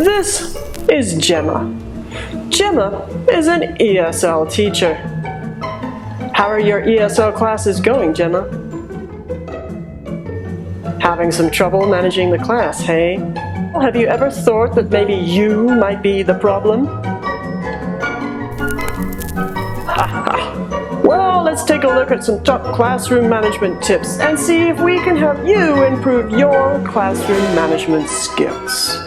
This is Gemma. Gemma is an ESL teacher. How are your ESL classes going, Gemma? Having some trouble managing the class, hey? Have you ever thought that maybe you might be the problem? Well, let's take a look at some top classroom management tips and see if we can help you improve your classroom management skills.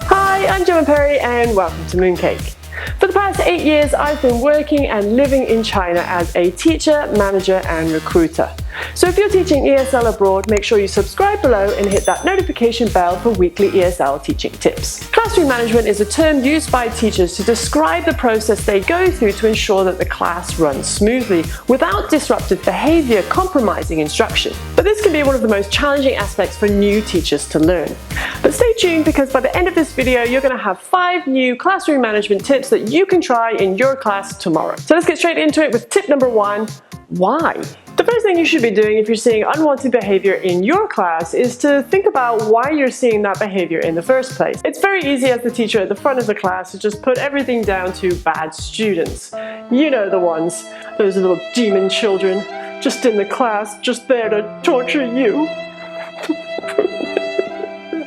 Hi, I'm Gemma Perry and welcome to Mooncake. For the past 8 years, I've been working and living in China as a teacher, manager and recruiter. So if you're teaching ESL abroad, make sure you subscribe below and hit that notification bell for weekly ESL teaching tips. Classroom management is a term used by teachers to describe the process they go through to ensure that the class runs smoothly without disruptive behavior compromising instruction. But this can be one of the most challenging aspects for new teachers to learn. But stay tuned, because by the end of this video, you're going to have 5 new classroom management tips that you can try in your class tomorrow. So let's get straight into it with tip number 1, why? The first thing you should be doing if you're seeing unwanted behavior in your class is to think about why you're seeing that behavior in the first place. It's very easy as the teacher at the front of the class to just put everything down to bad students. You know the ones, those little demon children, just in the class, just there to torture you.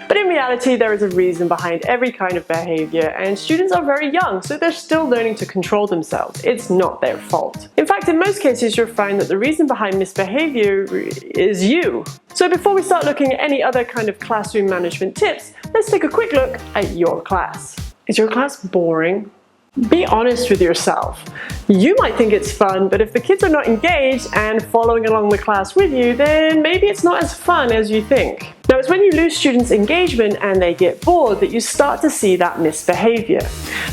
But in reality, there is a reason behind every kind of behavior, and students are very young, so they're still learning to control themselves. It's not their fault. In fact, in most cases, you'll find that the reason behind misbehavior is you. So before we start looking at any other kind of classroom management tips, let's take a quick look at your class. Is your class boring? Be honest with yourself. You might think it's fun, but if the kids are not engaged and following along the class with you, then maybe it's not as fun as you think. Now, it's when you lose students' engagement and they get bored that you start to see that misbehavior.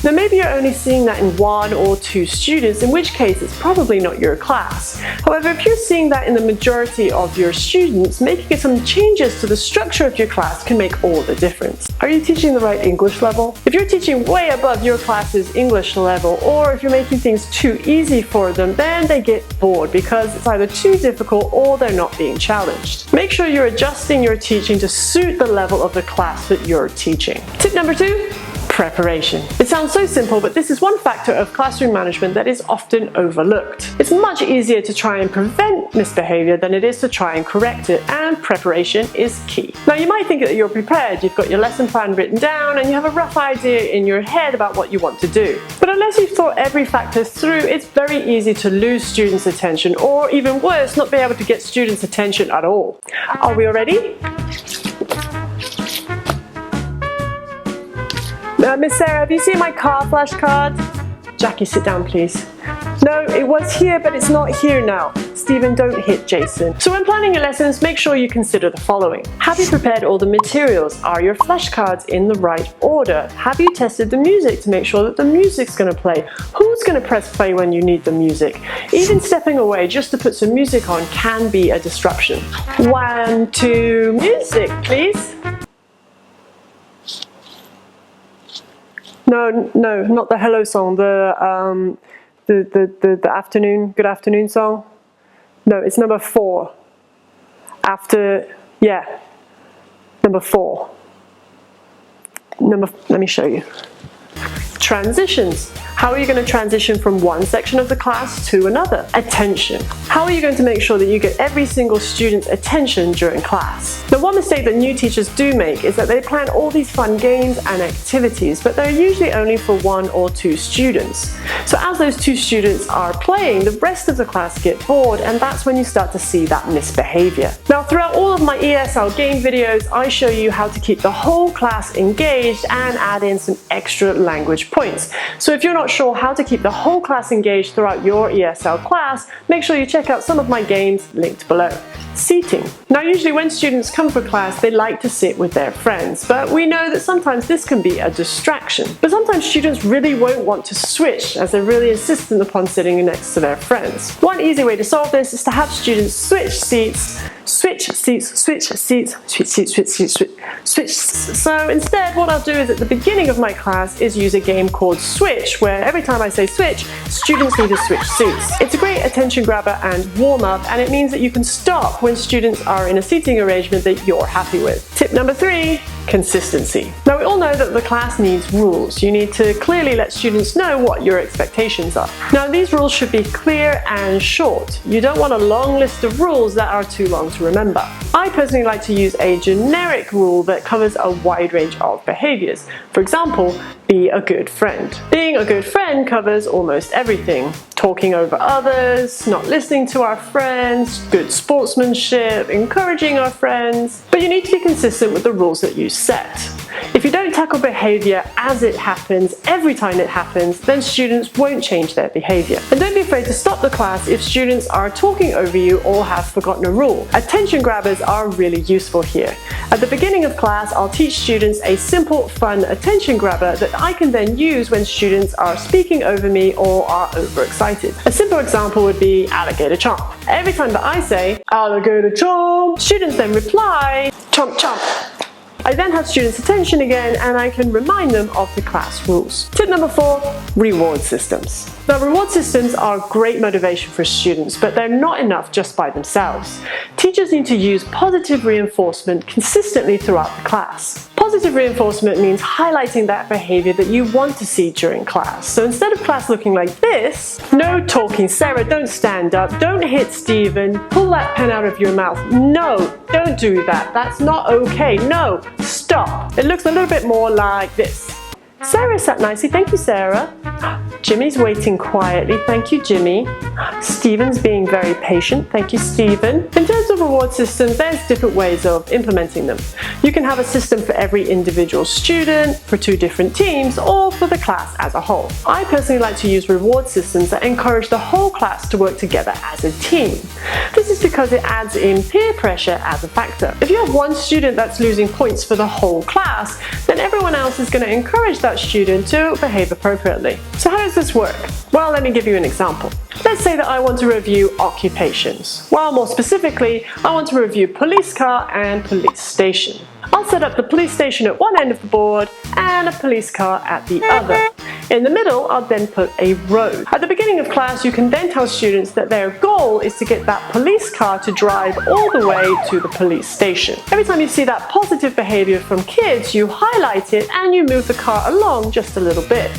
Now, maybe you're only seeing that in 1 or 2 students, in which case it's probably not your class. However, if you're seeing that in the majority of your students, making some changes to the structure of your class can make all the difference. Are you teaching the right English level? If you're teaching way above your class's English level, or if you're making things too easy for them, then they get bored because it's either too difficult or they're not being challenged. Make sure you're adjusting your teaching to suit the level of the class that you're teaching. Tip number 2, preparation. It sounds so simple, but this is one factor of classroom management that is often overlooked. It's much easier to try and prevent misbehavior than it is to try and correct it, and preparation is key. Now, you might think that you're prepared, you've got your lesson plan written down, and you have a rough idea in your head about what you want to do. But unless you've thought every factor through, it's very easy to lose students' attention, or even worse, not be able to get students' attention at all. Are we all ready? Miss Sarah, have you seen my car flashcard? Jackie, sit down, please. No, it was here, but it's not here now. Stephen, don't hit Jason. So when planning your lessons, make sure you consider the following. Have you prepared all the materials? Are your flashcards in the right order? Have you tested the music to make sure that the music's going to play? Who's going to press play when you need the music? Even stepping away just to put some music on can be a disruption. 1, 2, music, please. No, not the hello song, the afternoon, good afternoon song. No, it's number 4. Number 4. Let me show you. Transitions. How are you going to transition from one section of the class to another? Attention. How are you going to make sure that you get every single student's attention during class? Now, one mistake that new teachers do make is that they plan all these fun games and activities, but they're usually only for 1 or 2 students. So as those 2 students are playing, the rest of the class get bored, and that's when you start to see that misbehavior. Now, throughout all of my ESL game videos, I show you how to keep the whole class engaged and add in some extra language points. So if you're not sure how to keep the whole class engaged throughout your ESL class, make sure you check out some of my games linked below. Seating. Now, usually when students come for class, they like to sit with their friends, but we know that sometimes this can be a distraction. But sometimes students really won't want to switch, as they're really insistent upon sitting next to their friends. One easy way to solve this is to have students switch seats switch seats, switch seats, switch seats, switch seats, switch. So instead, what I'll do is at the beginning of my class is use a game called Switch, where every time I say switch, students need to switch seats. It's a great attention grabber and warm up, and it means that you can stop when students are in a seating arrangement that you're happy with. Tip number 3, consistency. Now, we all know that the class needs rules. You need to clearly let students know what your expectations are. Now, these rules should be clear and short. You don't want a long list of rules that are too long to remember. I personally like to use a generic rule that covers a wide range of behaviors. For example, be a good friend. Being a good friend covers almost everything. Talking over others, not listening to our friends, good sportsmanship, encouraging our friends. But you need to be consistent with the rules that you set. If you don't tackle behavior as it happens, every time it happens, then students won't change their behavior. And don't be afraid to stop the class if students are talking over you or have forgotten a rule. Attention grabbers are really useful here. At the beginning of class, I'll teach students a simple, fun attention grabber that I can then use when students are speaking over me or are overexcited. A simple example would be alligator chomp. Every time that I say alligator chomp, students then reply chomp chomp. I then have students' attention again, and I can remind them of the class rules. Tip number 4, reward systems. Now, reward systems are great motivation for students, but they're not enough just by themselves. Teachers need to use positive reinforcement consistently throughout the class. Positive reinforcement means highlighting that behavior that you want to see during class. So instead of class looking like this, no talking, Sarah, don't stand up, don't hit Stephen, pull that pen out of your mouth. No, don't do that. That's not okay. No, stop. It looks a little bit more like this. Sarah sat nicely, thank you, Sarah. Jimmy's waiting quietly, thank you, Jimmy. Stephen's being very patient, thank you, Stephen. In terms of reward systems, there's different ways of implementing them. You can have a system for every individual student, for 2 different teams, or for the class as a whole. I personally like to use reward systems that encourage the whole class to work together as a team. This is because it adds in peer pressure as a factor. If you have one student that's losing points for the whole class, then everyone else is going to encourage that student to behave appropriately. So how does this work? Well, let me give you an example. Let's say that I want to review occupations. Well, more specifically, I want to review police car and police station. I'll set up the police station at one end of the board and a police car at the other. In the middle, I'll then put a road. At the beginning of class, you can then tell students that their goal is to get that police car to drive all the way to the police station. Every time you see that positive behavior from kids, you highlight it and you move the car along just a little bit.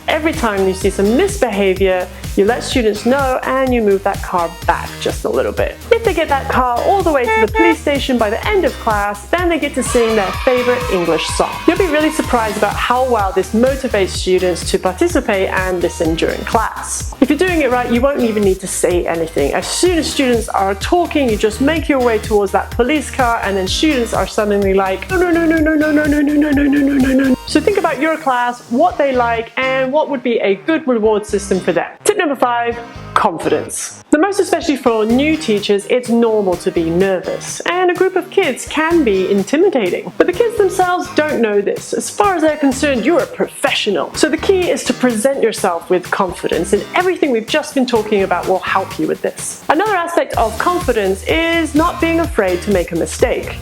Every time you see some misbehavior, you let students know and you move that car back just a little bit. If they get that car all the way to the police station by the end of class, then they get to sing their favorite English song. You'll be really surprised about how well this motivates students to participate and listen during class. If you're doing it right, you won't even need to say anything. As soon as students are talking, you just make your way towards that police car, and then students are suddenly like, no, no, no, no, no, no, no, no, no, no, no, no, no, no. So think about your class, what they like, and what would be a good reward system for them. Tip number 5, confidence. The most especially for new teachers, it's normal to be nervous, and a group of kids can be intimidating. But the kids themselves don't know this. As far as they're concerned, you're a professional. So the key is to present yourself with confidence, and everything we've just been talking about will help you with this. Another aspect of confidence is not being afraid to make a mistake,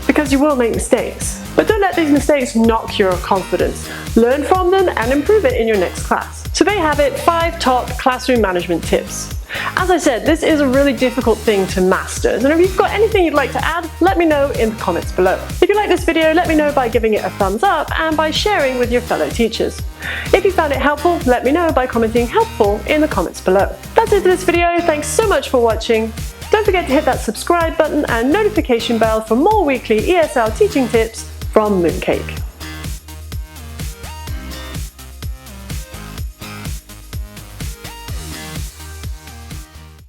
because you will make mistakes. But don't let these mistakes knock your confidence. Learn from them and improve it in your next class. So there you have it, 5 top classroom management tips. As I said, this is a really difficult thing to master, and if you've got anything you'd like to add, let me know in the comments below. If you like this video, let me know by giving it a thumbs up and by sharing with your fellow teachers. If you found it helpful, let me know by commenting helpful in the comments below. That's it for this video, thanks so much for watching. Don't forget to hit that subscribe button and notification bell for more weekly ESL teaching tips from Mooncake.